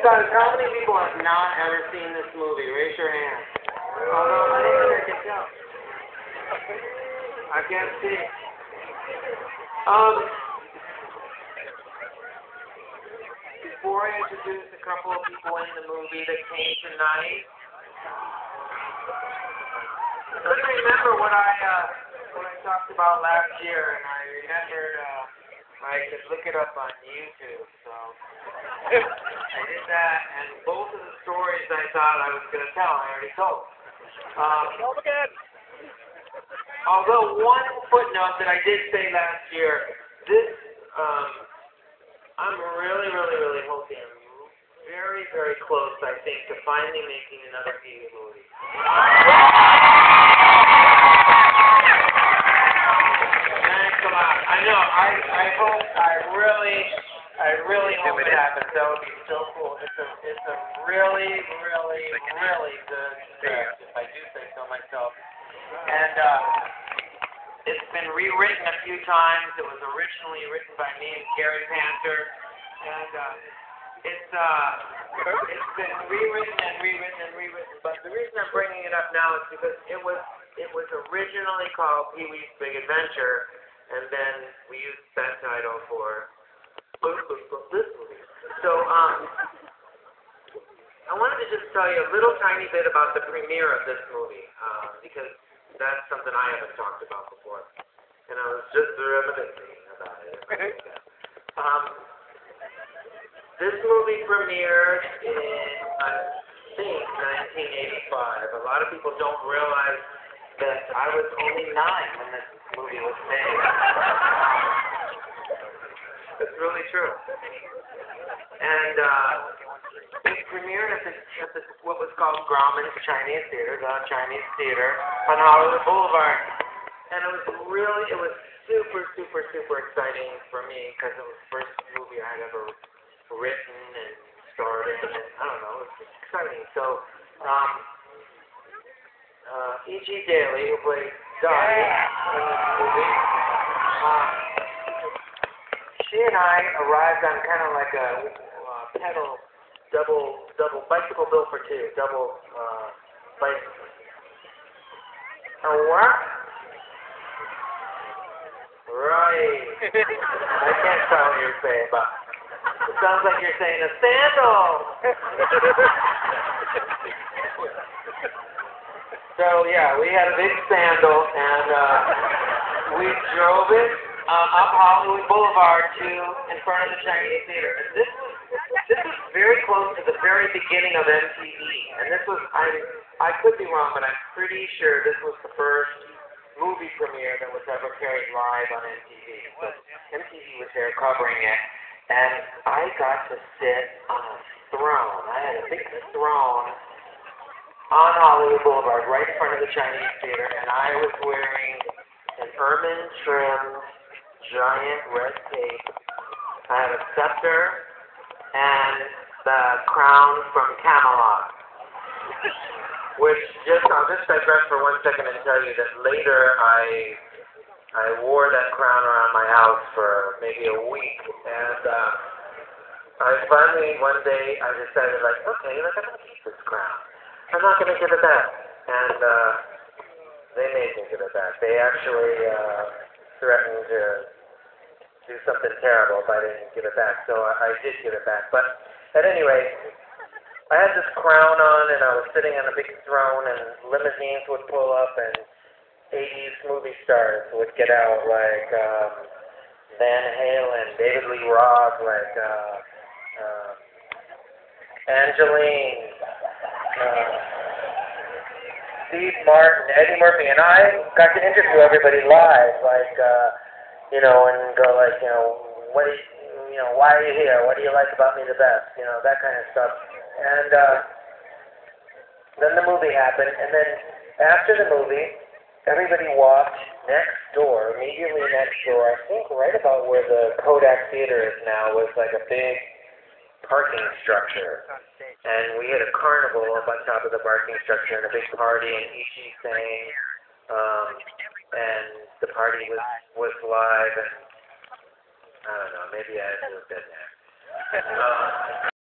guys, how many people have not ever seen this movie? Raise your hand. Although I don't think I can tell. I can't see. Before I introduce a couple of people in the movie that came tonight, I remember what I talked about last year, and I remembered I could look it up on YouTube, so I did that, and both of the stories I thought I was going to tell, I already told. Although one footnote that I did say last year, this, I'm really hoping I'm very close, I think, to finally making another TV movie. Thanks a lot. I know, I really hope it happens. That would be so cool. It's a really good script, if I do say so myself. And it's been rewritten a few times. It was originally written by me and Gary Panther, and it's been rewritten. But the reason I'm bringing it up now is because it was originally called Pee-wee's Big Adventure, and then we used that title for this movie. So I wanted to just tell you a little tiny bit about the premiere of this movie, because that's something I haven't talked about before, and I was just reminiscing about it. This movie premiered in, I think, 1985. A lot of people don't realize that I was only 9 when this movie was made. It's really true. And it premiered at what was called Grauman's Chinese Theater, the Chinese Theater on Hollywood Boulevard. And it was super exciting for me because it was the first movie I had ever written and starred in, and I don't know, it was exciting. So, E.G. Daly, who played Dottie in this movie, she and I arrived on kind of like a pedal double bicycle built for two, double bicycle. A what? Right. I can't tell what you're saying, but it sounds like you're saying a sandal. So yeah, we had a big sandal, and we drove it up Hollywood Boulevard to in front of the Chinese Theater. And this was very close to the very beginning of MTV. And this was, I could be wrong, but I'm pretty sure this was the first movie premiere that was ever carried live on MTV. So MTV was there covering it, and I got to sit on a throne. I had a big throne on Hollywood Boulevard, right in front of the Chinese Theater, and I was wearing an ermine trimmed giant red cape. I had a scepter and the crown from Camelot. Which I'll just digress for 1 second and tell you that later I wore that crown around my house for maybe a week, and I finally one day I decided, like, okay, I'm gonna keep this crown. I'm not gonna give it back, and they made me give it back. They actually threatened to do something terrible if I didn't give it back, so I did give it back. But at any rate, I had this crown on, and I was sitting on a big throne, and limousines would pull up, and 80s movie stars would get out, like Van Halen, David Lee Roth, like Angeline, Steve Martin, Eddie Murphy, and I got to interview everybody live, like, and go like, what do you, why are you here? What do you like about me the best? That kind of stuff. And then the movie happened, and then after the movie, everybody walked next door, immediately next door, I think right about where the Kodak Theater is now, was like a big parking structure. And we had a carnival up on top of the parking structure and a big party, and Ichi sang, and the party was live, and I don't know, maybe I had to have been there.